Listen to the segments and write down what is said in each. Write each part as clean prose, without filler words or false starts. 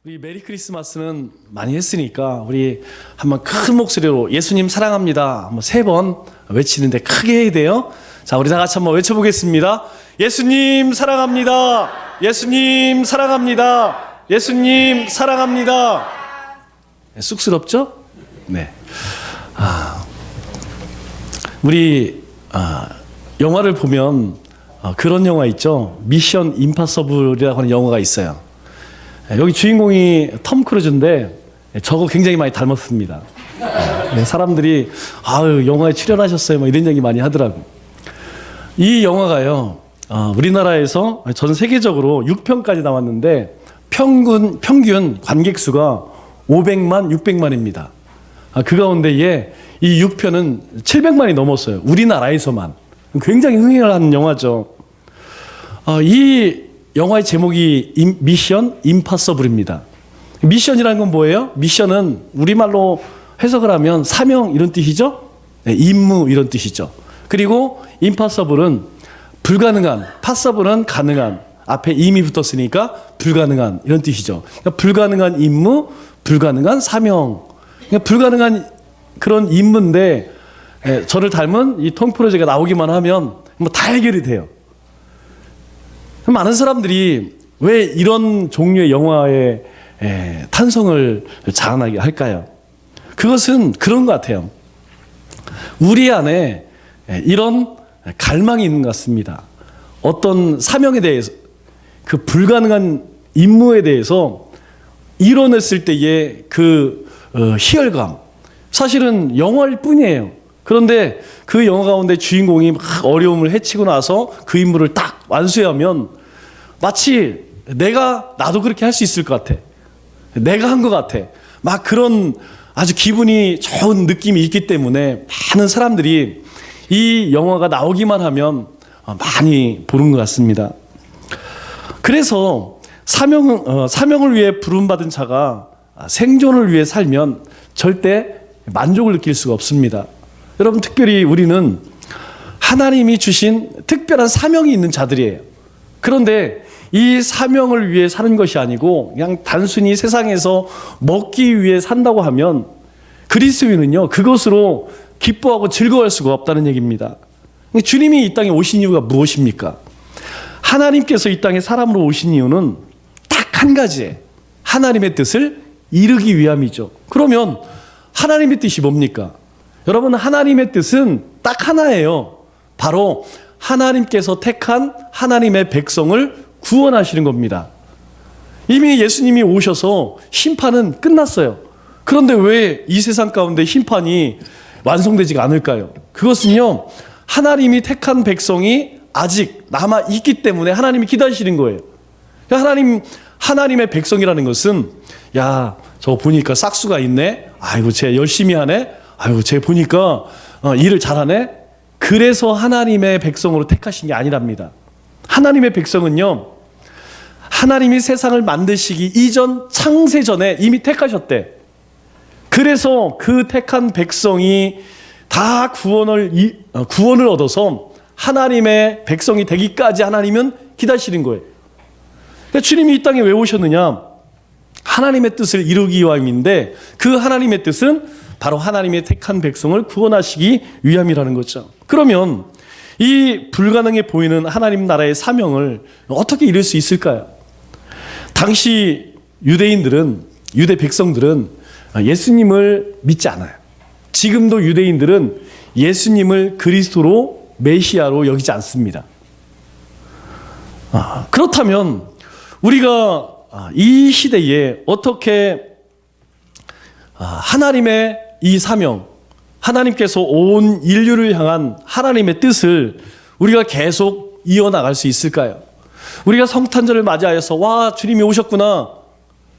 우리 메리 크리스마스는 많이 했으니까 우리 한번 큰 목소리로 예수님 사랑합니다 한번 3번 외치는데 크게 해야 돼요. 자, 우리 다 같이 한번 외쳐보겠습니다. 예수님 사랑합니다. 예수님 사랑합니다. 예수님 사랑합니다. 네, 쑥스럽죠? 네. 우리 영화를 보면 그런 영화 있죠. 미션 임파서블이라고 하는 영화가 있어요. 여기 주인공이 톰 크루즈인데 저거 굉장히 많이 닮았습니다. 사람들이 영화에 출연하셨어요 뭐 이런 얘기 많이 하더라고. 이 영화가요 우리나라에서 전 세계적으로 6편까지 나왔는데 평균 관객 수가 500만, 600만입니다. 그 가운데에 이 6편은 700만이 넘었어요. 우리나라에서만. 굉장히 흥행을 하는 영화죠. 이 영화의 제목이 미션 임파서블입니다. 미션이라는 건 뭐예요? 미션은 우리말로 해석을 하면 사명 이런 뜻이죠. 네, 임무 이런 뜻이죠. 그리고 임파서블은 불가능한, 파서블은 가능한, 앞에 임이 붙었으니까 불가능한 이런 뜻이죠. 그러니까 불가능한 임무, 불가능한 사명. 그러니까 불가능한 그런 임무인데 저를 닮은 이 톰 크루즈가 나오기만 하면 뭐 다 해결이 돼요. 많은 사람들이 왜 이런 종류의 영화에 탄성을 자아나게 할까요? 그것은 그런 것 같아요. 우리 안에 이런 갈망이 있는 것 같습니다. 어떤 사명에 대해서, 그 불가능한 임무에 대해서 이뤄냈을 때의 그 희열감, 사실은 영화일 뿐이에요. 그런데 그 영화 가운데 주인공이 막 어려움을 헤치고 나서 그 임무를 딱 완수하면 마치 나도 그렇게 할 수 있을 것 같아. 내가 한 것 같아. 막 그런 아주 기분이 좋은 느낌이 있기 때문에 많은 사람들이 이 영화가 나오기만 하면 많이 보는 것 같습니다. 그래서 사명을 위해 부름받은 자가 생존을 위해 살면 절대 만족을 느낄 수가 없습니다. 여러분, 특별히 우리는 하나님이 주신 특별한 사명이 있는 자들이에요. 그런데 이 사명을 위해 사는 것이 아니고 그냥 단순히 세상에서 먹기 위해 산다고 하면 그리스도인은요 그것으로 기뻐하고 즐거워할 수가 없다는 얘기입니다. 주님이 이 땅에 오신 이유가 무엇입니까? 하나님께서 이 땅에 사람으로 오신 이유는 딱 한 가지예요. 하나님의 뜻을 이루기 위함이죠. 그러면 하나님의 뜻이 뭡니까? 여러분, 하나님의 뜻은 딱 하나예요. 바로 하나님께서 택한 하나님의 백성을 구원하시는 겁니다. 이미 예수님이 오셔서 심판은 끝났어요. 그런데 왜 이 세상 가운데 심판이 완성되지가 않을까요? 그것은요, 하나님이 택한 백성이 아직 남아 있기 때문에 하나님이 기다리시는 거예요. 하나님의 백성이라는 것은, 야, 저거 보니까 싹수가 있네. 아이고, 쟤 열심히 하네. 아이고, 쟤 보니까 일을 잘하네. 그래서 하나님의 백성으로 택하신 게 아니랍니다. 하나님의 백성은요, 하나님이 세상을 만드시기 이전 창세 전에 이미 택하셨대. 그래서 그 택한 백성이 다 구원을 얻어서 하나님의 백성이 되기까지 하나님은 기다리시는 거예요. 그러니까 주님이 이 땅에 왜 오셨느냐? 하나님의 뜻을 이루기 위함인데 그 하나님의 뜻은 바로 하나님의 택한 백성을 구원하시기 위함이라는 거죠. 그러면 이 불가능해 보이는 하나님 나라의 사명을 어떻게 이룰 수 있을까요? 당시 유대 백성들은 예수님을 믿지 않아요. 지금도 유대인들은 예수님을 그리스도로 메시아로 여기지 않습니다. 그렇다면 우리가 이 시대에 어떻게 하나님의 이 사명, 하나님께서 온 인류를 향한 하나님의 뜻을 우리가 계속 이어나갈 수 있을까요? 우리가 성탄절을 맞이하여서 와, 주님이 오셨구나.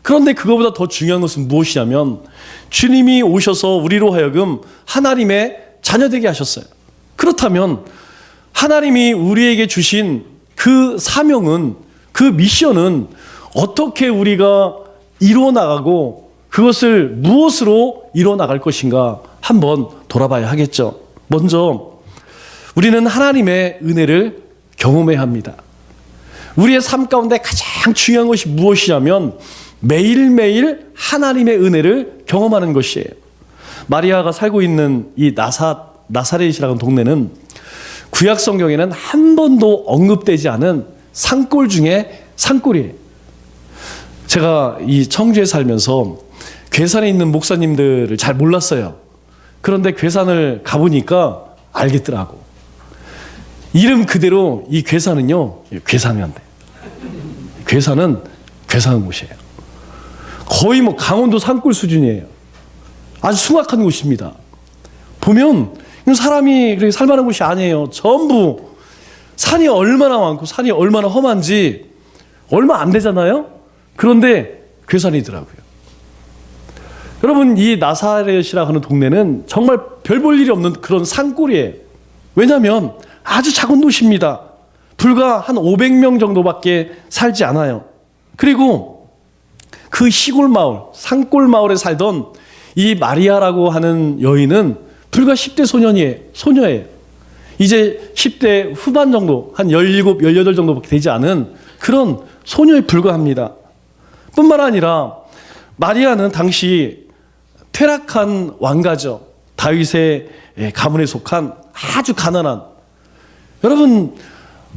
그런데 그거보다 더 중요한 것은 무엇이냐면 주님이 오셔서 우리로 하여금 하나님의 자녀되게 하셨어요. 그렇다면 하나님이 우리에게 주신 그 사명은, 그 미션은 어떻게 우리가 이루어나가고 그것을 무엇으로 이루어나갈 것인가 한번 돌아봐야 하겠죠. 먼저 우리는 하나님의 은혜를 경험해야 합니다. 우리의 삶 가운데 가장 중요한 것이 무엇이냐면 매일매일 하나님의 은혜를 경험하는 것이에요. 마리아가 살고 있는 이 나사렛이라는 동네는 구약 성경에는 한 번도 언급되지 않은 산골 중에 산골이에요. 제가 이 청주에 살면서 괴산에 있는 목사님들을 잘 몰랐어요. 그런데 괴산을 가보니까 알겠더라고. 이름 그대로 이 괴산은요, 괴산이란데. 괴산은 괴상한 곳이에요. 거의 뭐 강원도 산골 수준이에요. 아주 숭악한 곳입니다. 보면 사람이 그렇게 살만한 곳이 아니에요. 전부 산이 얼마나 많고 산이 얼마나 험한지 얼마 안 되잖아요. 그런데 괴산이더라고요. 여러분, 이 나사렛이라고 하는 동네는 정말 별 볼 일이 없는 그런 산골이에요. 왜냐하면 아주 작은 도시입니다. 불과 한 500명 정도밖에 살지 않아요. 그리고 그 시골 마을, 산골 마을에 살던 이 마리아라고 하는 여인은 불과 10대 소녀예요. 이제 10대 후반 정도, 한 17, 18 정도밖에 되지 않은 그런 소녀에 불과합니다. 뿐만 아니라 마리아는 당시 퇴락한 왕가죠. 다윗의 가문에 속한 아주 가난한, 여러분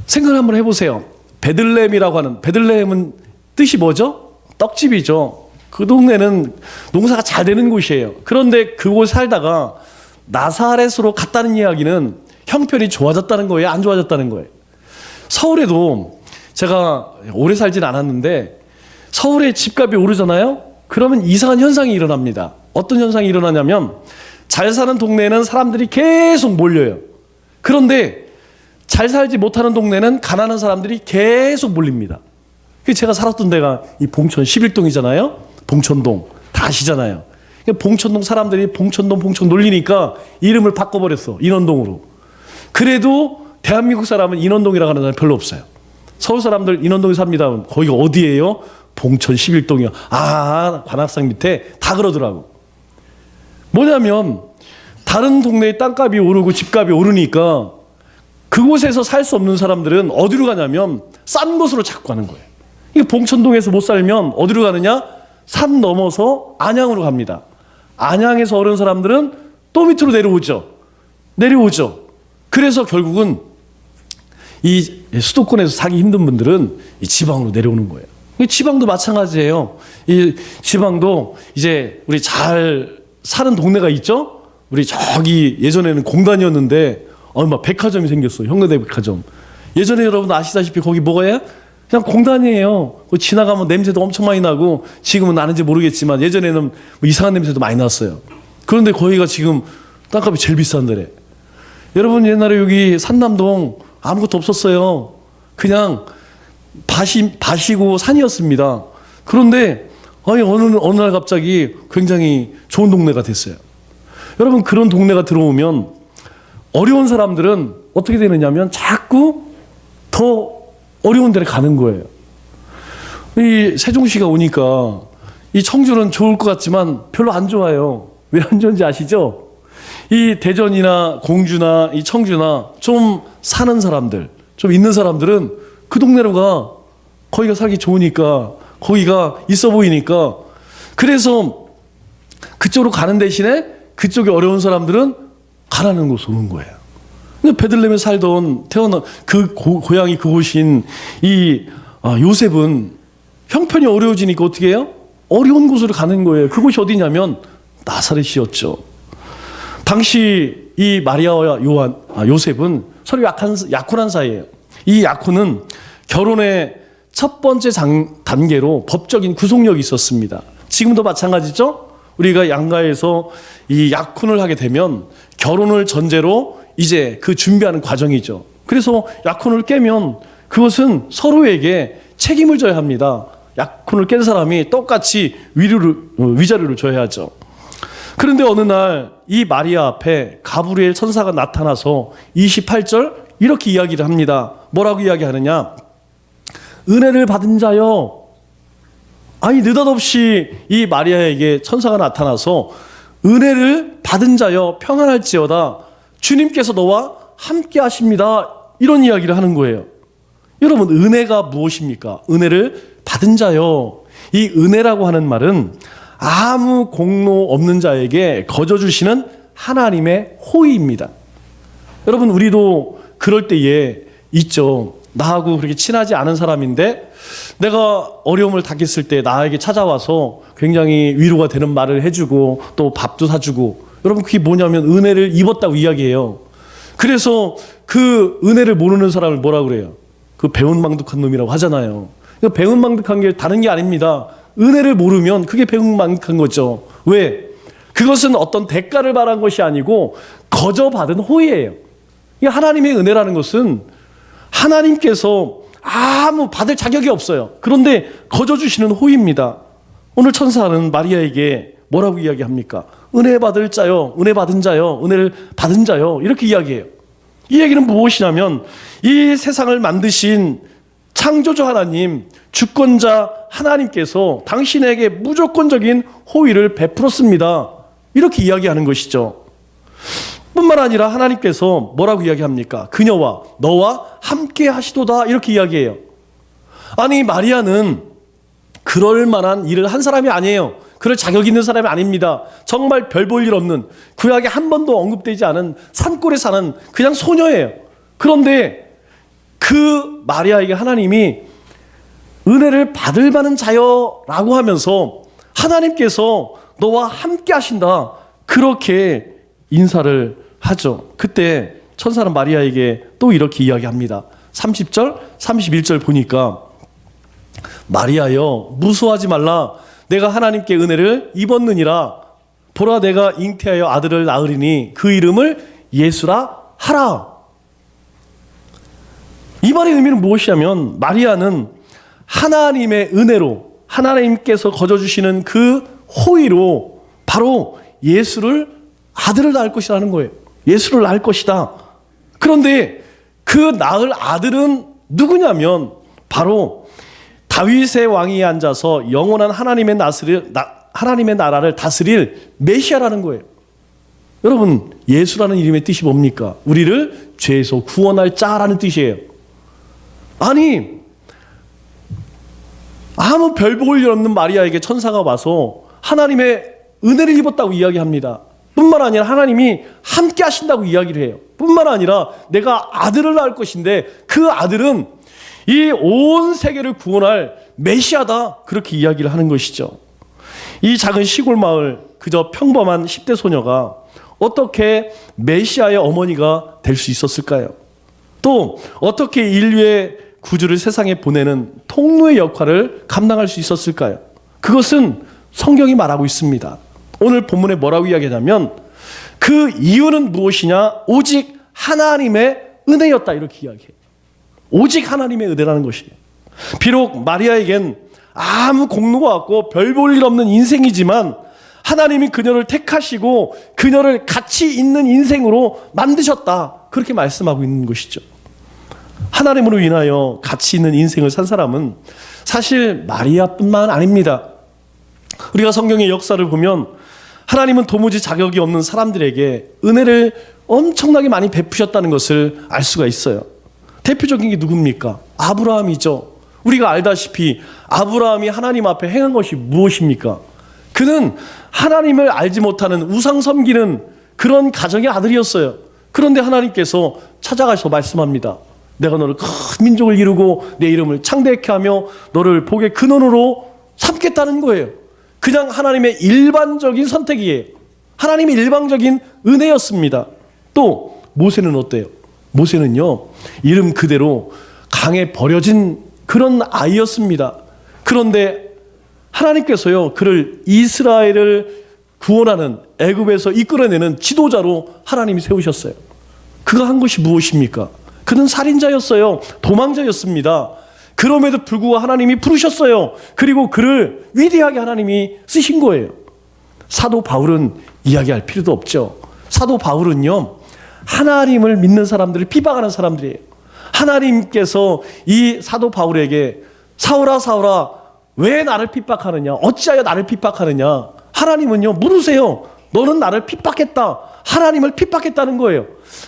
생각을 한번 해보세요. 베들레헴이라고 하는, 베들레헴은 뜻이 뭐죠? 떡집이죠. 그 동네는 농사가 잘 되는 곳이에요. 그런데 그곳 살다가 나사렛으로 갔다는 이야기는 형편이 좋아졌다는 거예요? 안 좋아졌다는 거예요? 서울에도 제가 오래 살진 않았는데 서울에 집값이 오르잖아요? 그러면 이상한 현상이 일어납니다. 어떤 현상이 일어나냐면 잘 사는 동네에는 사람들이 계속 몰려요. 그런데 잘 살지 못하는 동네는 가난한 사람들이 계속 몰립니다. 제가 살았던 데가 이 봉천 11동이잖아요. 봉천동 다 아시잖아요. 봉천동 사람들이 봉천동 놀리니까 이름을 바꿔버렸어. 인원동으로. 그래도 대한민국 사람은 인원동이라고 하는 사람이 별로 없어요. 서울 사람들 인원동에 삽니다. 거기가 어디예요? 봉천 11동이요. 아, 관악산 밑에 다 그러더라고. 뭐냐면 다른 동네의 땅값이 오르고 집값이 오르니까 그곳에서 살 수 없는 사람들은 어디로 가냐면 싼 곳으로 자꾸 가는 거예요. 이게 봉천동에서 못 살면 어디로 가느냐? 산 넘어서 안양으로 갑니다. 안양에서 어려운 사람들은 또 밑으로 내려오죠. 그래서 결국은 이 수도권에서 살기 힘든 분들은 이 지방으로 내려오는 거예요. 지방도 마찬가지예요. 이 지방도 이제 우리 잘 사는 동네가 있죠? 우리 저기 예전에는 공단이었는데 막 백화점이 생겼어. 현대대 백화점. 예전에 여러분 아시다시피 거기 뭐가요? 그냥 공단이에요. 지나가면 냄새도 엄청 많이 나고 지금은 나는지 모르겠지만 예전에는 뭐 이상한 냄새도 많이 났어요. 그런데 거기가 지금 땅값이 제일 비싼 데래. 여러분 옛날에 여기 산남동 아무것도 없었어요. 그냥 밭이고 산이었습니다. 그런데 어느 날 갑자기 굉장히 좋은 동네가 됐어요. 여러분 그런 동네가 들어오면 어려운 사람들은 어떻게 되느냐면 자꾸 더 어려운 데를 가는 거예요. 이 세종시가 오니까 이 청주는 좋을 것 같지만 별로 안 좋아요. 왜 안 좋은지 아시죠? 이 대전이나 공주나 이 청주나 좀 사는 사람들, 좀 있는 사람들은 그 동네로 가. 거기가 살기 좋으니까, 거기가 있어 보이니까. 그래서 그쪽으로 가는 대신에 그쪽에 어려운 사람들은 가라는 곳으로 오는 거예요. 근데 베들레헴에 살던 고향이 그곳인 이 요셉은 형편이 어려워지니까 어떻게 해요? 어려운 곳으로 가는 거예요. 그곳이 어디냐면 나사렛이었죠. 당시 이 마리아와 요셉은 서로 약혼한 사이예요. 이 약혼은 결혼의 첫 번째 단계로 법적인 구속력이 있었습니다. 지금도 마찬가지죠. 우리가 양가에서 이 약혼을 하게 되면 결혼을 전제로 이제 그 준비하는 과정이죠. 그래서 약혼을 깨면 그것은 서로에게 책임을 져야 합니다. 약혼을 깬 사람이 똑같이 위자료를 줘야 하죠. 그런데 어느 날 이 마리아 앞에 가브리엘 천사가 나타나서 28절 이렇게 이야기를 합니다. 뭐라고 이야기하느냐? 은혜를 받은 자여. 아니 느닷없이 이 마리아에게 천사가 나타나서 은혜를 받은 자여 평안할지어다. 주님께서 너와 함께 하십니다. 이런 이야기를 하는 거예요. 여러분 은혜가 무엇입니까? 은혜를 받은 자요. 이 은혜라고 하는 말은 아무 공로 없는 자에게 거저 주시는 하나님의 호의입니다. 여러분, 우리도 그럴 때에 있죠. 나하고 그렇게 친하지 않은 사람인데 내가 어려움을 당했을 때 나에게 찾아와서 굉장히 위로가 되는 말을 해주고 또 밥도 사주고, 여러분 그게 뭐냐면 은혜를 입었다고 이야기해요. 그래서 그 은혜를 모르는 사람을 뭐라 그래요? 그 배은망덕한 놈이라고 하잖아요. 배은망덕한 게 다른 게 아닙니다. 은혜를 모르면 그게 배은망덕한 거죠. 왜? 그것은 어떤 대가를 바란 것이 아니고 거저 받은 호의예요. 하나님의 은혜라는 것은 하나님께서 아무 받을 자격이 없어요. 그런데 거저 주시는 호의입니다. 오늘 천사는 마리아에게 뭐라고 이야기합니까? 은혜 받을 자요, 은혜 받은 자요, 은혜를 받은 자요, 이렇게 이야기해요. 이 얘기는 무엇이냐면 이 세상을 만드신 창조주 하나님, 주권자 하나님께서 당신에게 무조건적인 호의를 베풀었습니다. 이렇게 이야기하는 것이죠. 뿐만 아니라 하나님께서 뭐라고 이야기합니까? 그녀와 너와 함께 하시도다, 이렇게 이야기해요. 아니, 마리아는 그럴 만한 일을 한 사람이 아니에요. 그럴 자격 있는 사람이 아닙니다. 정말 별 볼 일 없는, 구약에 한 번도 언급되지 않은 산골에 사는 그냥 소녀예요. 그런데 그 마리아에게 하나님이 은혜를 받을 만한 자여 라고 하면서 하나님께서 너와 함께 하신다, 그렇게 인사를 하죠. 그때 천사는 마리아에게 또 이렇게 이야기합니다. 30절, 31절 보니까 마리아여 무수하지 말라, 내가 하나님께 은혜를 입었느니라. 보라, 내가 잉태하여 아들을 낳으리니 그 이름을 예수라 하라. 이 말의 의미는 무엇이냐면 마리아는 하나님의 은혜로, 하나님께서 거저 주시는 그 호의로 바로 예수를, 아들을 낳을 것이라는 거예요. 예수를 낳을 것이다. 그런데 그 낳을 아들은 누구냐면 바로 다윗의 왕위에 앉아서 영원한 하나님의 나라를 다스릴 메시아라는 거예요. 여러분, 예수라는 이름의 뜻이 뭡니까? 우리를 죄에서 구원할 자라는 뜻이에요. 아니, 아무 별 볼 일 없는 마리아에게 천사가 와서 하나님의 은혜를 입었다고 이야기합니다. 뿐만 아니라 하나님이 함께 하신다고 이야기를 해요. 뿐만 아니라 내가 아들을 낳을 것인데 그 아들은 이 온 세계를 구원할 메시아다, 그렇게 이야기를 하는 것이죠. 이 작은 시골 마을, 그저 평범한 10대 소녀가 어떻게 메시아의 어머니가 될 수 있었을까요? 또 어떻게 인류의 구주를 세상에 보내는 통로의 역할을 감당할 수 있었을까요? 그것은 성경이 말하고 있습니다. 오늘 본문에 뭐라고 이야기하냐면 그 이유는 무엇이냐? 오직 하나님의 은혜였다, 이렇게 이야기해요. 오직 하나님의 은혜라는 것이에요. 비록 마리아에겐 아무 공로가 없고 별 볼 일 없는 인생이지만 하나님이 그녀를 택하시고 그녀를 가치 있는 인생으로 만드셨다, 그렇게 말씀하고 있는 것이죠. 하나님으로 인하여 가치 있는 인생을 산 사람은 사실 마리아뿐만 아닙니다. 우리가 성경의 역사를 보면 하나님은 도무지 자격이 없는 사람들에게 은혜를 엄청나게 많이 베푸셨다는 것을 알 수가 있어요. 대표적인 게 누굽니까? 아브라함이죠. 우리가 알다시피 아브라함이 하나님 앞에 행한 것이 무엇입니까? 그는 하나님을 알지 못하는 우상 섬기는 그런 가정의 아들이었어요. 그런데 하나님께서 찾아가서 말씀합니다. 내가 너를 큰 민족을 이루고 내 이름을 창대케 하며 너를 복의 근원으로 삼겠다는 거예요. 그냥 하나님의 일반적인 선택이에요. 하나님의 일방적인 은혜였습니다. 또 모세는 어때요? 모세는요, 이름 그대로 강에 버려진 그런 아이였습니다. 그런데 하나님께서요, 그를 이스라엘을 구원하는, 애굽에서 이끌어내는 지도자로 하나님이 세우셨어요. 그가 한 것이 무엇입니까? 그는 살인자였어요. 도망자였습니다. 그럼에도 불구하고 하나님이 부르셨어요. 그리고 그를 위대하게 하나님이 쓰신 거예요. 사도 바울은 이야기할 필요도 없죠. 사도 바울은요, 하나님을 믿는 사람들을 비방하는 사람들이에요. 하나님께서 이 사도 바울에게 사울아 사울아 왜 나를 핍박하느냐, 어찌하여 나를 핍박하느냐, 하나님은요 물으세요. 너는 나를 핍박했다, 하나님을 핍박했다는 거예요.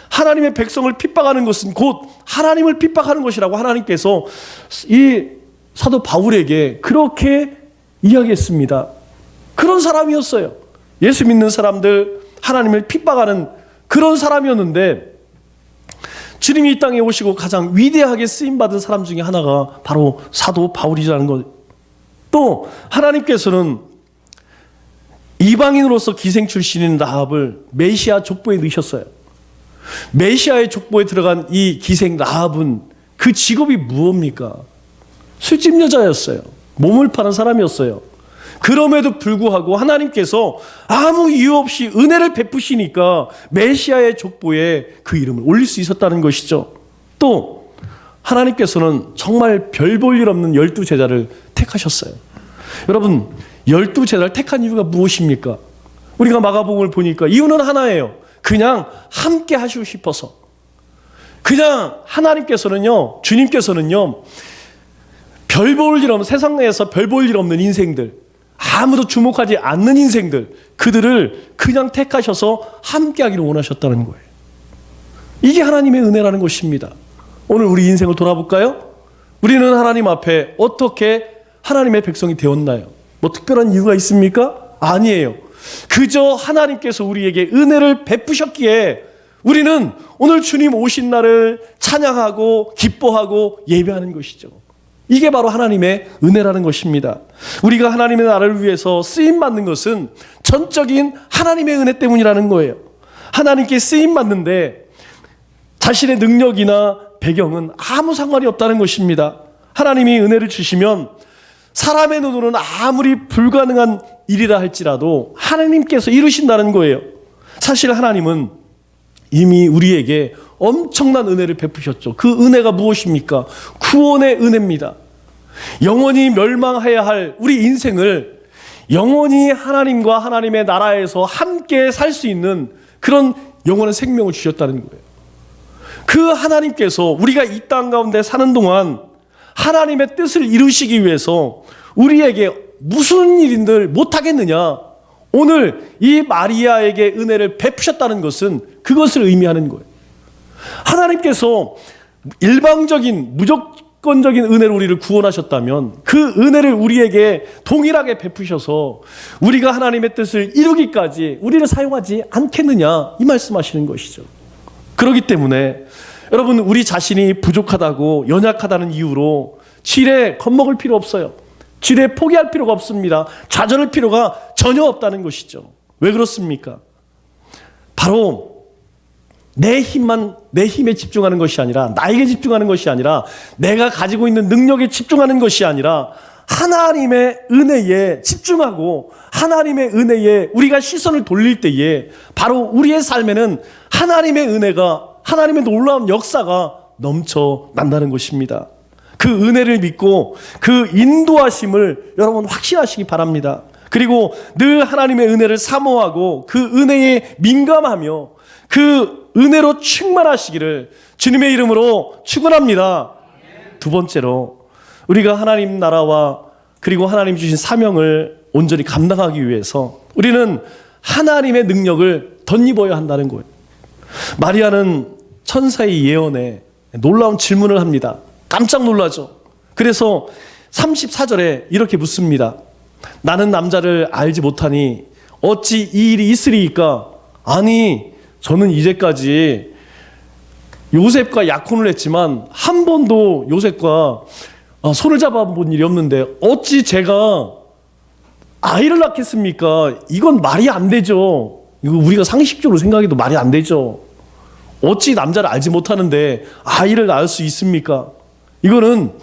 하나님의 백성을 핍박하는 것은 곧 하나님을 핍박하는 것이라고 하나님께서 이 사도 바울에게 그렇게 이야기했습니다. 그런 사람이었어요. 예수 믿는 사람들, 하나님을 핍박하는 그런 사람이었는데 주님이 이 땅에 오시고 가장 위대하게 쓰임받은 사람 중에 하나가 바로 사도 바울이라는 것. 또 하나님께서는 이방인으로서 기생 출신인 라합을 메시아 족보에 넣으셨어요. 메시아의 족보에 들어간 이 기생 라합은 그 직업이 무엇입니까? 술집 여자였어요. 몸을 파는 사람이었어요. 그럼에도 불구하고 하나님께서 아무 이유 없이 은혜를 베푸시니까 메시아의 족보에 그 이름을 올릴 수 있었다는 것이죠. 또 하나님께서는 정말 별 볼 일 없는 12제자를 택하셨어요. 여러분, 12제자를 택한 이유가 무엇입니까? 우리가 마가복음을 보니까 이유는 하나예요. 그냥 함께 하시고 싶어서. 그냥 하나님께서는요, 주님께서는요, 별 볼 일 없는, 세상에서 별 볼 일 없는 인생들, 아무도 주목하지 않는 인생들, 그들을 그냥 택하셔서 함께 하기를 원하셨다는 거예요. 이게 하나님의 은혜라는 것입니다. 오늘 우리 인생을 돌아볼까요? 우리는 하나님 앞에 어떻게 하나님의 백성이 되었나요? 뭐 특별한 이유가 있습니까? 아니에요. 그저 하나님께서 우리에게 은혜를 베푸셨기에 우리는 오늘 주님 오신 날을 찬양하고 기뻐하고 예배하는 것이죠. 이게 바로 하나님의 은혜라는 것입니다. 우리가 하나님의 나라를 위해서 쓰임받는 것은 전적인 하나님의 은혜 때문이라는 거예요. 하나님께 쓰임받는데 자신의 능력이나 배경은 아무 상관이 없다는 것입니다. 하나님이 은혜를 주시면 사람의 눈으로는 아무리 불가능한 일이라 할지라도 하나님께서 이루신다는 거예요. 사실 하나님은 이미 우리에게 엄청난 은혜를 베푸셨죠. 그 은혜가 무엇입니까? 구원의 은혜입니다. 영원히 멸망해야 할 우리 인생을 영원히 하나님과 하나님의 나라에서 함께 살 수 있는 그런 영원한 생명을 주셨다는 거예요. 그 하나님께서 우리가 이 땅 가운데 사는 동안 하나님의 뜻을 이루시기 위해서 우리에게 무슨 일인들 못하겠느냐? 오늘 이 마리아에게 은혜를 베푸셨다는 것은 그것을 의미하는 거예요. 하나님께서 일방적인 무조건적인 은혜로 우리를 구원하셨다면 그 은혜를 우리에게 동일하게 베푸셔서 우리가 하나님의 뜻을 이루기까지 우리를 사용하지 않겠느냐, 이 말씀하시는 것이죠. 그렇기 때문에 여러분, 우리 자신이 부족하다고 연약하다는 이유로 지레 겁먹을 필요 없어요. 지레 포기할 필요가 없습니다. 좌절할 필요가 전혀 없다는 것이죠. 왜 그렇습니까? 바로 내 힘에 집중하는 것이 아니라, 나에게 집중하는 것이 아니라, 내가 가지고 있는 능력에 집중하는 것이 아니라 하나님의 은혜에 집중하고 하나님의 은혜에 우리가 시선을 돌릴 때에 바로 우리의 삶에는 하나님의 은혜가, 하나님의 놀라운 역사가 넘쳐난다는 것입니다. 그 은혜를 믿고 그 인도하심을 여러분 확신하시기 바랍니다. 그리고 늘 하나님의 은혜를 사모하고 그 은혜에 민감하며 그 은혜로 충만하시기를 주님의 이름으로 축원합니다. 두 번째로, 우리가 하나님 나라와 그리고 하나님 주신 사명을 온전히 감당하기 위해서 우리는 하나님의 능력을 덧입어야 한다는 거예요. 마리아는 천사의 예언에 놀라운 질문을 합니다. 깜짝 놀라죠. 그래서 34절에 이렇게 묻습니다. 나는 남자를 알지 못하니 어찌 이 일이 있으리이까? 아니, 저는 이제까지 요셉과 약혼을 했지만 한 번도 요셉과 손을 잡아본 일이 없는데 어찌 제가 아이를 낳겠습니까? 이건 말이 안 되죠. 이거 우리가 상식적으로 생각해도 말이 안 되죠. 어찌 남자를 알지 못하는데 아이를 낳을 수 있습니까? 이거는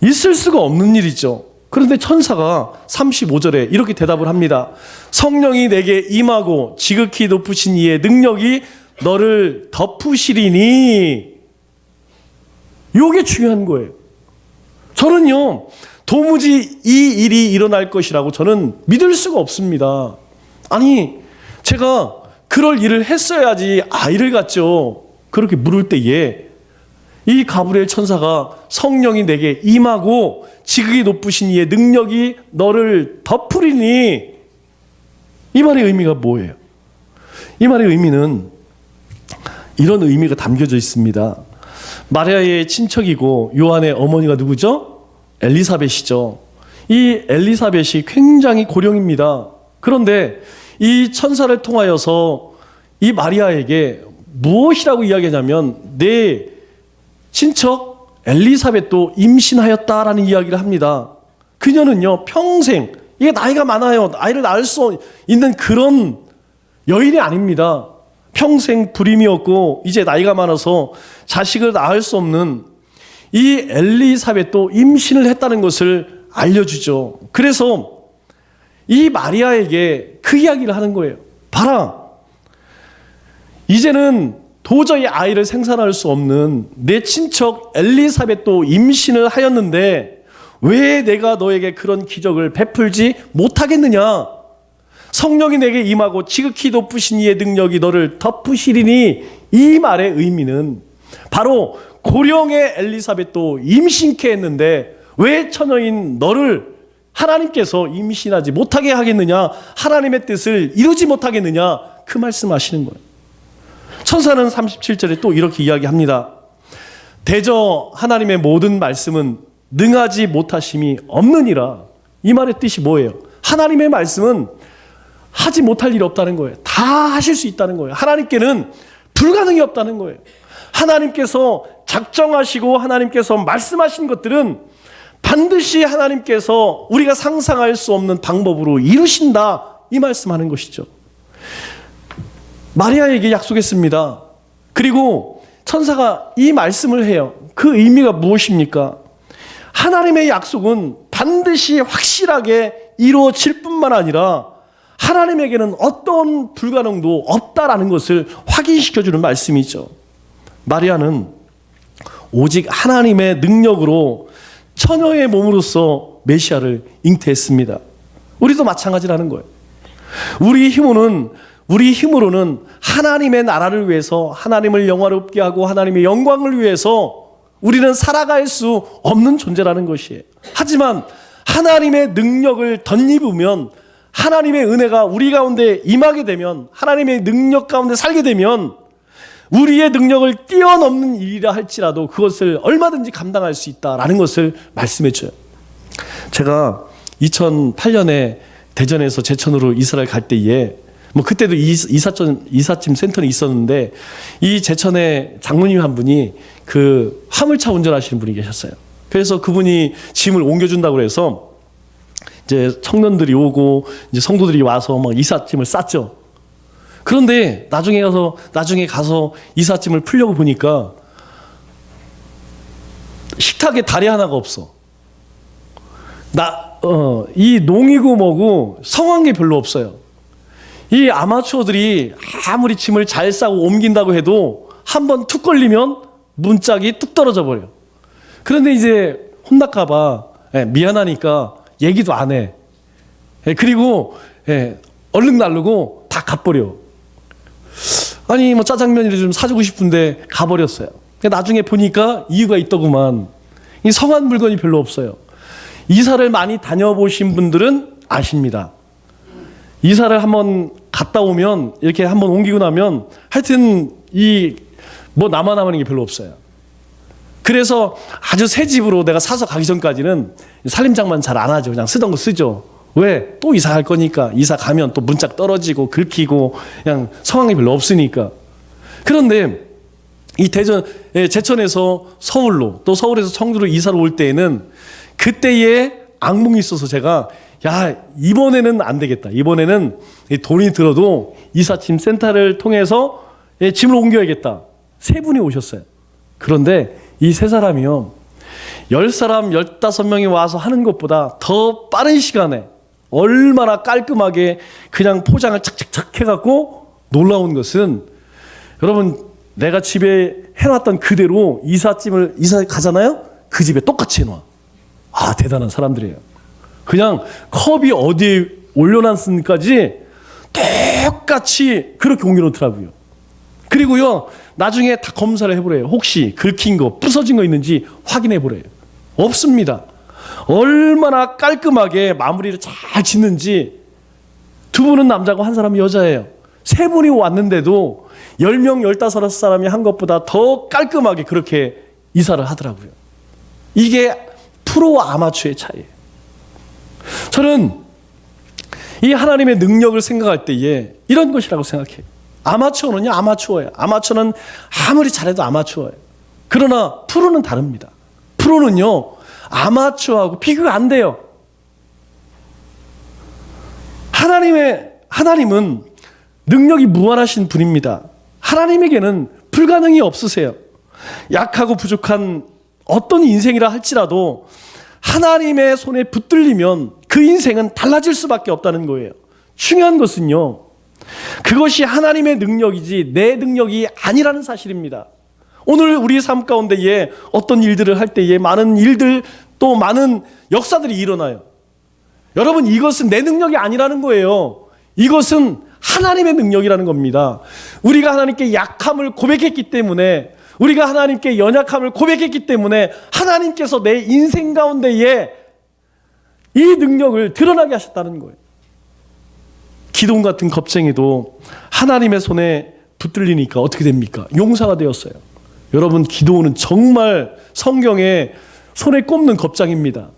있을 수가 없는 일이죠. 그런데 천사가 35절에 이렇게 대답을 합니다. 성령이 내게 임하고 지극히 높으신 이의 능력이 너를 덮으시리니. 이게 중요한 거예요. 저는요, 도무지 이 일이 일어날 것이라고 저는 믿을 수가 없습니다. 아니, 제가 그럴 일을 했어야지 아이를 갖죠. 그렇게 물을 때에 이 가브리엘 천사가 성령이 내게 임하고 지극히 높으신 이의 능력이 너를 덮으리니, 이 말의 의미가 뭐예요? 이 말의 의미는 이런 의미가 담겨져 있습니다. 마리아의 친척이고 요한의 어머니가 누구죠? 엘리사벳이죠. 이 엘리사벳이 굉장히 고령입니다. 그런데 이 천사를 통하여서 이 마리아에게 무엇이라고 이야기하냐면 내 친척 엘리사벳도 임신하였다라는 이야기를 합니다. 그녀는요 평생 이게 나이가 많아요. 아이를 낳을 수 있는 그런 여인이 아닙니다. 평생 불임이었고 이제 나이가 많아서 자식을 낳을 수 없는 이 엘리사벳도 임신을 했다는 것을 알려주죠. 그래서 이 마리아에게 그 이야기를 하는 거예요. 봐라, 이제는 도저히 아이를 생산할 수 없는 내 친척 엘리사벳도 임신을 하였는데 왜 내가 너에게 그런 기적을 베풀지 못하겠느냐? 성령이 내게 임하고 지극히 높으신 이의 능력이 너를 덮으시리니, 이 말의 의미는 바로 고령의 엘리사벳도 임신케 했는데 왜 처녀인 너를 하나님께서 임신하지 못하게 하겠느냐? 하나님의 뜻을 이루지 못하겠느냐? 그 말씀하시는 거예요. 천사는 37절에 또 이렇게 이야기합니다. 대저 하나님의 모든 말씀은 능하지 못하심이 없느니라. 이 말의 뜻이 뭐예요? 하나님의 말씀은 하지 못할 일이 없다는 거예요. 다 하실 수 있다는 거예요. 하나님께는 불가능이 없다는 거예요. 하나님께서 작정하시고 하나님께서 말씀하신 것들은 반드시 하나님께서 우리가 상상할 수 없는 방법으로 이루신다, 이 말씀하는 것이죠. 마리아에게 약속했습니다. 그리고 천사가 이 말씀을 해요. 그 의미가 무엇입니까? 하나님의 약속은 반드시 확실하게 이루어질 뿐만 아니라 하나님에게는 어떤 불가능도 없다라는 것을 확인시켜주는 말씀이죠. 마리아는 오직 하나님의 능력으로 처녀의 몸으로서 메시아를 잉태했습니다. 우리도 마찬가지라는 거예요. 우리 힘으로는 하나님의 나라를 위해서, 하나님을 영화롭게 하고 하나님의 영광을 위해서 우리는 살아갈 수 없는 존재라는 것이에요. 하지만 하나님의 능력을 덧입으면, 하나님의 은혜가 우리 가운데 임하게 되면, 하나님의 능력 가운데 살게 되면 우리의 능력을 뛰어넘는 일이라 할지라도 그것을 얼마든지 감당할 수 있다라는 것을 말씀해 줘요. 제가 2008년에 대전에서 제천으로 이사를 갈 때에 그때도 이삿짐 센터는 있었는데 이 제천에 장로님 한 분이 그 화물차 운전하시는 분이 계셨어요. 그래서 그분이 짐을 옮겨준다고 해서 이제 청년들이 오고 이제 성도들이 와서 막 이삿짐을 쌌죠. 그런데 나중에 가서 이삿짐을 풀려고 보니까 식탁에 다리 하나가 없어. 이 농이고 뭐고 성한 게 별로 없어요. 이 아마추어들이 아무리 짐을 잘 싸고 옮긴다고 해도 한번 툭 걸리면 문짝이 뚝 떨어져 버려. 그런데 이제 혼날까봐 미안하니까 얘기도 안 해. 그리고 얼른 날르고 다 가버려. 아니 짜장면이라도 좀 사주고 싶은데 가버렸어요. 나중에 보니까 이유가 있더구만. 이 성한 물건이 별로 없어요. 이사를 많이 다녀보신 분들은 아십니다. 이사를 한번 갔다 오면, 이렇게 한번 옮기고 나면 하여튼 나만 남는 게 별로 없어요. 그래서 아주 새 집으로 내가 사서 가기 전까지는 살림장만 잘 안 하죠. 그냥 쓰던 거 쓰죠. 왜? 또 이사 갈 거니까. 이사 가면 또 문짝 떨어지고 긁히고 그냥 성한 게 별로 없으니까. 그런데 이 제천에서 서울로, 또 서울에서 청주로 이사를 올 때에는 그때의 악몽이 있어서 제가 이번에는 안 되겠다. 이번에는 돈이 들어도 이삿짐 센터를 통해서 짐을 옮겨야겠다. 세 분이 오셨어요. 그런데 이 세 사람이요, 10사람, 15명이 와서 하는 것보다 더 빠른 시간에 얼마나 깔끔하게 그냥 포장을 착착착 해갖고, 놀라운 것은 여러분, 내가 집에 해놨던 그대로 이사 가잖아요? 그 집에 똑같이 해놔. 대단한 사람들이에요. 그냥 컵이 어디에 올려놨으니까지 똑같이 그렇게 옮겨놓더라고요. 그리고요, 나중에 다 검사를 해보래요. 혹시 긁힌 거, 부서진 거 있는지 확인해보래요. 없습니다. 얼마나 깔끔하게 마무리를 잘 짓는지. 두 분은 남자고 한 사람은 여자예요. 세 분이 왔는데도 10명, 15사람이 한 것보다 더 깔끔하게 그렇게 이사를 하더라고요. 이게 프로와 아마추어의 차이예요. 저는 이 하나님의 능력을 생각할 때에 이런 것이라고 생각해요. 아마추어는요, 아마추어예요. 아마추어는 아무리 잘해도 아마추어예요. 그러나 프로는 다릅니다. 프로는요, 아마추어하고 비교가 안 돼요. 하나님은 능력이 무한하신 분입니다. 하나님에게는 불가능이 없으세요. 약하고 부족한 어떤 인생이라 할지라도 하나님의 손에 붙들리면 그 인생은 달라질 수밖에 없다는 거예요. 중요한 것은요, 그것이 하나님의 능력이지 내 능력이 아니라는 사실입니다. 오늘 우리 삶 가운데에 어떤 일들을 할 때에 많은 일들, 또 많은 역사들이 일어나요. 여러분, 이것은 내 능력이 아니라는 거예요. 이것은 하나님의 능력이라는 겁니다. 우리가 하나님께 약함을 고백했기 때문에, 우리가 하나님께 연약함을 고백했기 때문에 하나님께서 내 인생 가운데에 이 능력을 드러나게 하셨다는 거예요. 기도원 같은 겁쟁이도 하나님의 손에 붙들리니까 어떻게 됩니까? 용사가 되었어요. 여러분, 기도원은 정말 성경에 손에 꼽는 겁장입니다.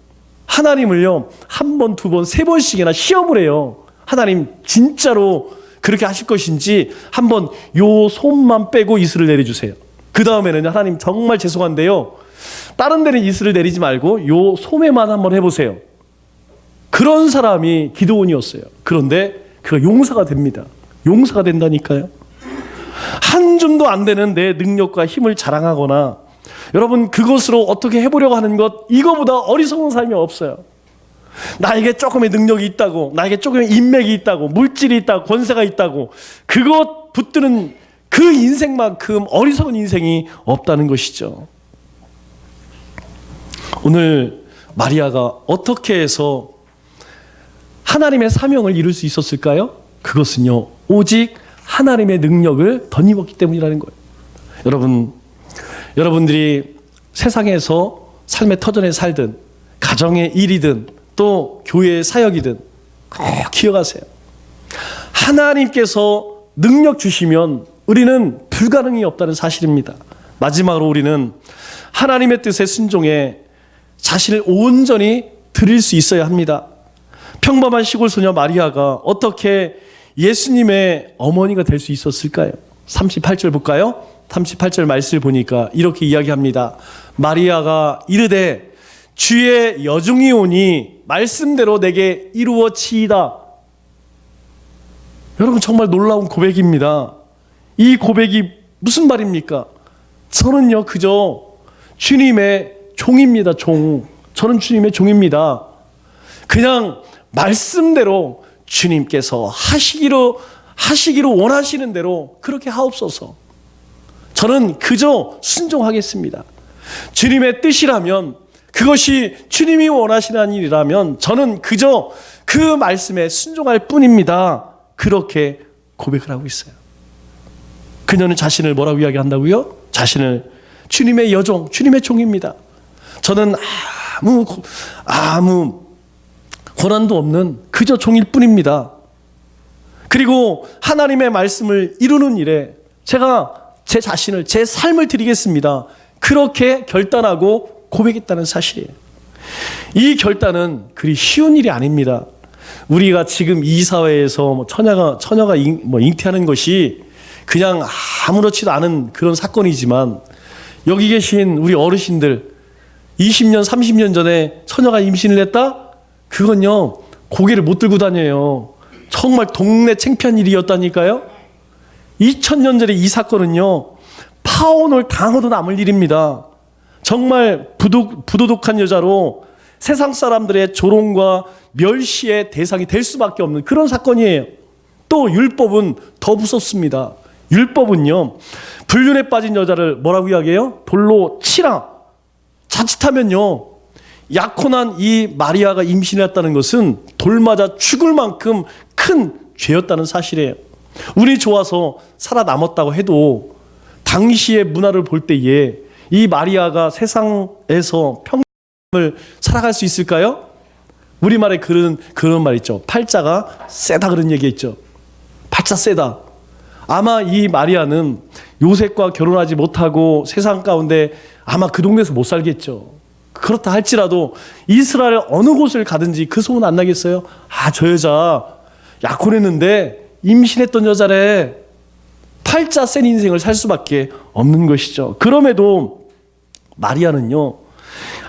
하나님을요, 한 번, 두 번, 세 번씩이나 시험을 해요. 하나님 진짜로 그렇게 하실 것인지 한번 요 손만 빼고 이슬을 내려주세요. 그 다음에는 하나님 정말 죄송한데요, 다른 데는 이슬을 내리지 말고 요 소매만 한번 해보세요. 그런 사람이 기도원이었어요. 그런데 그가 용사가 됩니다. 용사가 된다니까요. 한 줌도 안 되는 내 능력과 힘을 자랑하거나 여러분 그것으로 어떻게 해보려고 하는 것, 이거보다 어리석은 삶이 없어요. 나에게 조금의 능력이 있다고, 나에게 조금의 인맥이 있다고, 물질이 있다고, 권세가 있다고, 그것 붙드는 그 인생만큼 어리석은 인생이 없다는 것이죠. 오늘 마리아가 어떻게 해서 하나님의 사명을 이룰 수 있었을까요? 그것은요, 오직 하나님의 능력을 덧입었기 때문이라는 거예요. 여러분들이 세상에서 삶의 터전에 살든 가정의 일이든 또 교회의 사역이든 꼭 기억하세요. 하나님께서 능력 주시면 우리는 불가능이 없다는 사실입니다. 마지막으로 우리는 하나님의 뜻에 순종해 자신을 온전히 드릴 수 있어야 합니다. 평범한 시골 소녀 마리아가 어떻게 예수님의 어머니가 될 수 있었을까요? 38절 볼까요? 38절 말씀을 보니까 이렇게 이야기합니다. 마리아가 이르되 주의 여종이 오니 말씀대로 내게 이루어지이다. 여러분, 정말 놀라운 고백입니다. 이 고백이 무슨 말입니까? 저는요 그저 주님의 종입니다. 저는 주님의 종입니다. 그냥 말씀대로 주님께서 하시기로 원하시는 대로 그렇게 하옵소서. 저는 그저 순종하겠습니다. 주님의 뜻이라면, 그것이 주님이 원하시는 일이라면 저는 그저 그 말씀에 순종할 뿐입니다. 그렇게 고백을 하고 있어요. 그녀는 자신을 뭐라고 이야기한다고요? 자신을 주님의 여종, 주님의 종입니다. 저는 아무 권한도 없는 그저 종일 뿐입니다. 그리고 하나님의 말씀을 이루는 일에 제가 제 자신을, 제 삶을 드리겠습니다. 그렇게 결단하고 고백했다는 사실이에요. 이 결단은 그리 쉬운 일이 아닙니다. 우리가 지금 이 사회에서 처녀가 잉태하는 것이 그냥 아무렇지도 않은 그런 사건이지만, 여기 계신 우리 어르신들 20년, 30년 전에 처녀가 임신을 했다? 그건요, 고개를 못 들고 다녀요. 정말 동네 창피한 일이었다니까요. 2000년 전에 이 사건은요, 파혼을 당해도 남을 일입니다. 정말 부도덕한 여자로 세상 사람들의 조롱과 멸시의 대상이 될 수밖에 없는 그런 사건이에요. 또 율법은 더 무섭습니다. 율법은요, 불륜에 빠진 여자를 뭐라고 이야기해요? 돌로 치라. 자칫하면요, 약혼한 이 마리아가 임신했다는 것은 돌 맞아 죽을 만큼 큰 죄였다는 사실이에요. 운이 좋아서 살아남았다고 해도 당시의 문화를 볼 때에 이 마리아가 세상에서 평생을 살아갈 수 있을까요? 우리말에 그런 말 있죠. 팔자가 세다, 그런 얘기 있죠. 팔자 세다. 아마 이 마리아는 요셉과 결혼하지 못하고 세상 가운데 아마 그 동네에서 못 살겠죠. 그렇다 할지라도 이스라엘 어느 곳을 가든지 그 소문 안 나겠어요? 저 여자 약혼했는데 임신했던 여자래. 팔자 센 인생을 살 수밖에 없는 것이죠. 그럼에도 마리아는요,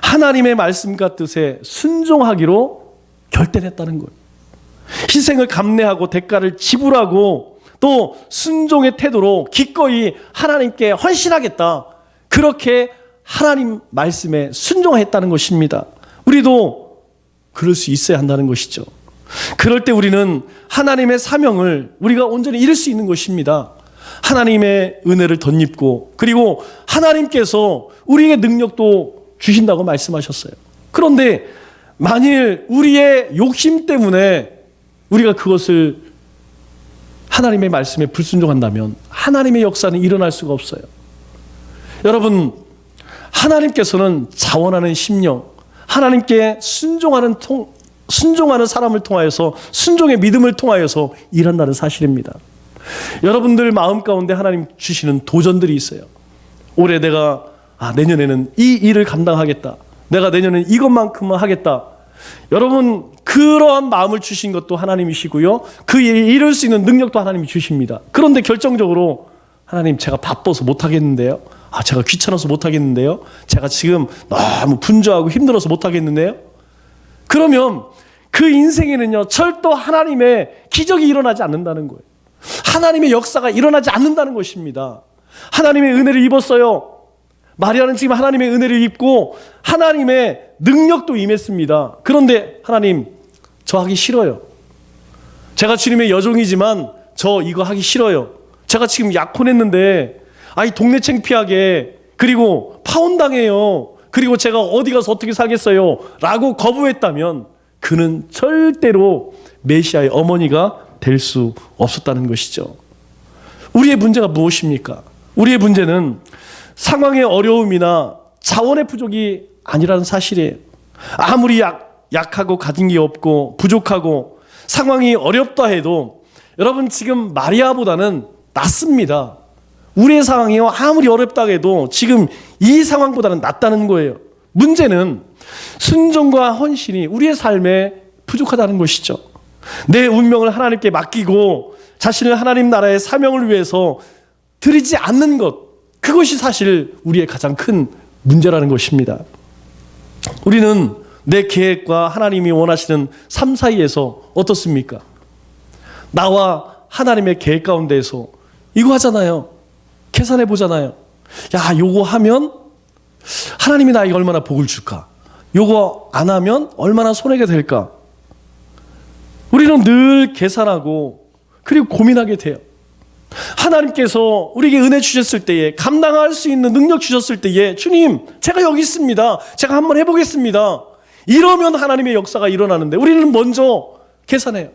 하나님의 말씀과 뜻에 순종하기로 결단했다는 거예요. 희생을 감내하고 대가를 지불하고 또 순종의 태도로 기꺼이 하나님께 헌신하겠다. 그렇게 하나님 말씀에 순종했다는 것입니다. 우리도 그럴 수 있어야 한다는 것이죠. 그럴 때 우리는 하나님의 사명을 우리가 온전히 이룰 수 있는 것입니다. 하나님의 은혜를 덧입고 그리고 하나님께서 우리에게 능력도 주신다고 말씀하셨어요. 그런데 만일 우리의 욕심 때문에 우리가 그것을 하나님의 말씀에 불순종한다면 하나님의 역사는 일어날 수가 없어요. 여러분, 하나님께서는 자원하는 심령, 하나님께 순종하는 사람을 통하여서 순종의 믿음을 통하여서 일한다는 사실입니다. 여러분들 마음 가운데 하나님 주시는 도전들이 있어요. 올해 내가 내년에는 이 일을 감당하겠다. 내가 내년에는 이것만큼은 하겠다. 여러분, 그러한 마음을 주신 것도 하나님이시고요. 그 일을 이룰 수 있는 능력도 하나님이 주십니다. 그런데 결정적으로 하나님, 제가 바빠서 못하겠는데요. 제가 귀찮아서 못하겠는데요. 제가 지금 너무 분주하고 힘들어서 못하겠는데요. 그러면 그 인생에는요, 절도 하나님의 기적이 일어나지 않는다는 거예요. 하나님의 역사가 일어나지 않는다는 것입니다. 하나님의 은혜를 입었어요. 마리아는 지금 하나님의 은혜를 입고 하나님의 능력도 임했습니다. 그런데 하나님, 저 하기 싫어요. 제가 주님의 여종이지만 저 이거 하기 싫어요. 제가 지금 약혼했는데 동네 창피하게, 그리고 파혼당해요. 그리고 제가 어디 가서 어떻게 살겠어요? 라고 거부했다면 그는 절대로 메시아의 어머니가 될 수 없었다는 것이죠. 우리의 문제가 무엇입니까? 우리의 문제는 상황의 어려움이나 자원의 부족이 아니라는 사실이에요. 아무리 약하고 가진 게 없고 부족하고 상황이 어렵다 해도 여러분, 지금 마리아보다는 낫습니다. 우리의 상황이 아무리 어렵다 해도 지금 이 상황보다는 낫다는 거예요. 문제는 순종과 헌신이 우리의 삶에 부족하다는 것이죠. 내 운명을 하나님께 맡기고 자신을 하나님 나라의 사명을 위해서 드리지 않는 것, 그것이 사실 우리의 가장 큰 문제라는 것입니다. 우리는 내 계획과 하나님이 원하시는 삶 사이에서 어떻습니까? 나와 하나님의 계획 가운데에서 이거 하잖아요. 계산해 보잖아요. 요거 하면 하나님이 나에게 얼마나 복을 줄까? 요거 안 하면 얼마나 손해가 될까? 우리는 늘 계산하고 그리고 고민하게 돼요. 하나님께서 우리에게 은혜 주셨을 때에, 감당할 수 있는 능력 주셨을 때에, 주님, 제가 여기 있습니다. 제가 한번 해보겠습니다. 이러면 하나님의 역사가 일어나는데 우리는 먼저 계산해요.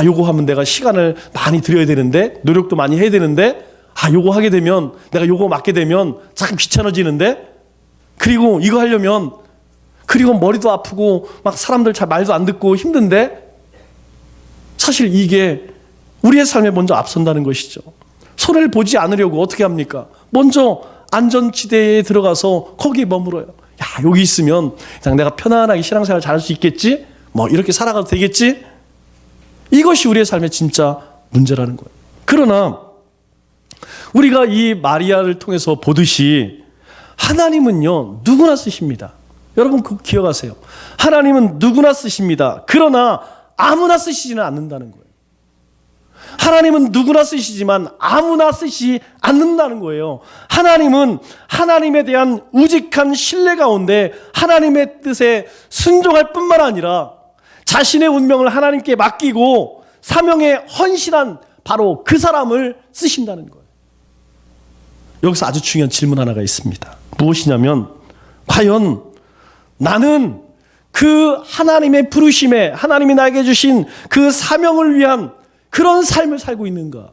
요거 하면 내가 시간을 많이 들여야 되는데, 노력도 많이 해야 되는데, 요거 하게 되면, 내가 요거 맡게 되면 자꾸 귀찮아지는데, 그리고 이거 하려면, 그리고 머리도 아프고 막 사람들 잘 말도 안 듣고 힘든데, 사실 이게 우리의 삶에 먼저 앞선다는 것이죠. 손해를 보지 않으려고 어떻게 합니까? 먼저 안전지대에 들어가서 거기에 머물어요. 여기 있으면 그냥 내가 편안하게 신앙생활 잘할 수 있겠지? 이렇게 살아가도 되겠지? 이것이 우리의 삶의 진짜 문제라는 거예요. 그러나 우리가 이 마리아를 통해서 보듯이 하나님은요, 누구나 쓰십니다. 여러분 그거 기억하세요. 하나님은 누구나 쓰십니다. 그러나 아무나 쓰시지는 않는다는 거예요. 하나님은 누구나 쓰시지만 아무나 쓰시지 않는다는 거예요. 하나님은 하나님에 대한 우직한 신뢰 가운데 하나님의 뜻에 순종할 뿐만 아니라 자신의 운명을 하나님께 맡기고 사명에 헌신한 바로 그 사람을 쓰신다는 거예요. 여기서 아주 중요한 질문 하나가 있습니다. 무엇이냐면, 과연 나는 그 하나님의 부르심에, 하나님이 나에게 주신 그 사명을 위한 그런 삶을 살고 있는가?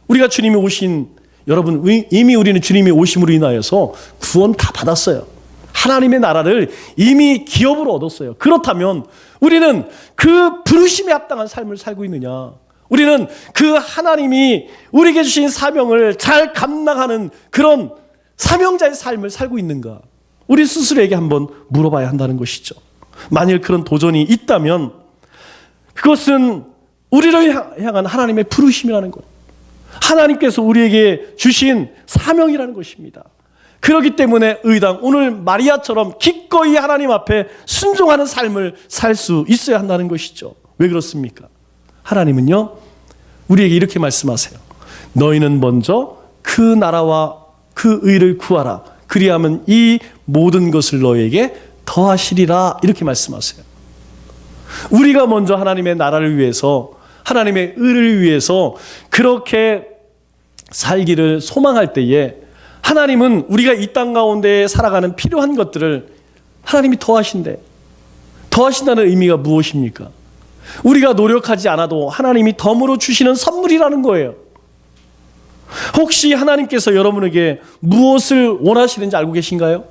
우리가 주님이 오신, 여러분 이미 우리는 주님이 오심으로 인하여서 구원 다 받았어요. 하나님의 나라를 이미 기업으로 얻었어요. 그렇다면 우리는 그 부르심에 합당한 삶을 살고 있느냐? 우리는 그 하나님이 우리에게 주신 사명을 잘 감당하는 그런 사명자의 삶을 살고 있는가? 우리 스스로에게 한번 물어봐야 한다는 것이죠. 만일 그런 도전이 있다면 그것은 우리를 향한 하나님의 부르심이라는 것, 하나님께서 우리에게 주신 사명이라는 것입니다. 그렇기 때문에 의당 오늘 마리아처럼 기꺼이 하나님 앞에 순종하는 삶을 살 수 있어야 한다는 것이죠. 왜 그렇습니까? 하나님은요 우리에게 이렇게 말씀하세요. 너희는 먼저 그 나라와 그 의를 구하라. 그리하면 이 모든 것을 너희에게 더하시리라. 이렇게 말씀하세요. 우리가 먼저 하나님의 나라를 위해서, 하나님의 의를 위해서 그렇게 살기를 소망할 때에 하나님은 우리가 이 땅 가운데 살아가는 필요한 것들을 하나님이 더하신대. 더하신다는 의미가 무엇입니까? 우리가 노력하지 않아도 하나님이 덤으로 주시는 선물이라는 거예요. 혹시 하나님께서 여러분에게 무엇을 원하시는지 알고 계신가요?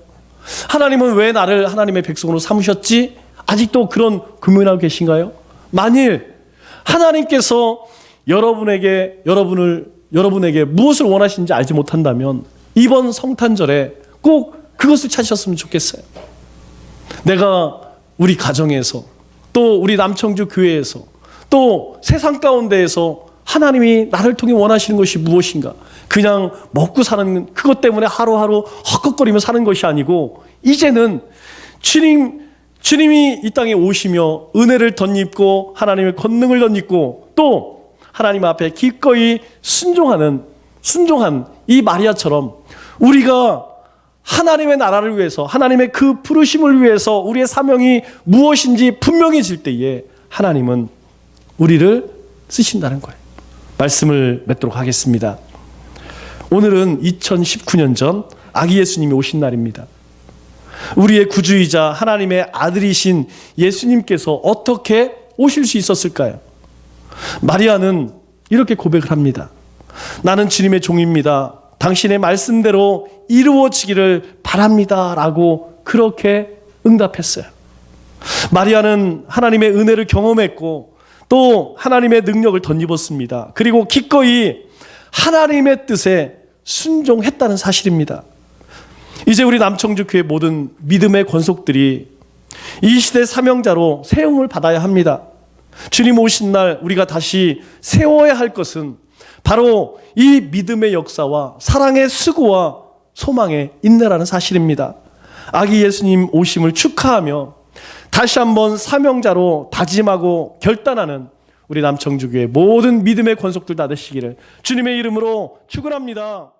하나님은 왜 나를 하나님의 백성으로 삼으셨지? 아직도 그런 고민하고 계신가요? 만일 하나님께서 여러분에게 무엇을 원하시는지 알지 못한다면 이번 성탄절에 꼭 그것을 찾으셨으면 좋겠어요. 내가 우리 가정에서, 또 우리 남청주 교회에서, 또 세상 가운데에서 하나님이 나를 통해 원하시는 것이 무엇인가? 그냥 먹고 사는 그것 때문에 하루하루 헛헛거리며 사는 것이 아니고, 이제는 주님이 이 땅에 오시며 은혜를 덧입고 하나님의 권능을 덧입고 또 하나님 앞에 기꺼이 순종한 이 마리아처럼 우리가 하나님의 나라를 위해서, 하나님의 그 부르심을 위해서 우리의 사명이 무엇인지 분명해질 때에 하나님은 우리를 쓰신다는 거예요. 말씀을 맺도록 하겠습니다. 오늘은 2019년 전 아기 예수님이 오신 날입니다. 우리의 구주이자 하나님의 아들이신 예수님께서 어떻게 오실 수 있었을까요? 마리아는 이렇게 고백을 합니다. 나는 주님의 종입니다. 당신의 말씀대로 이루어지기를 바랍니다. 라고 그렇게 응답했어요. 마리아는 하나님의 은혜를 경험했고 또 하나님의 능력을 덧입었습니다. 그리고 기꺼이 하나님의 뜻에 순종했다는 사실입니다. 이제 우리 남청주교회 모든 믿음의 권속들이 이 시대 사명자로 세움을 받아야 합니다. 주님 오신 날 우리가 다시 세워야 할 것은 바로 이 믿음의 역사와 사랑의 수고와 소망의 인내라는 사실입니다. 아기 예수님 오심을 축하하며 다시 한번 사명자로 다짐하고 결단하는 우리 남청주교회 모든 믿음의 권속들 다 되시기를 주님의 이름으로 축원합니다.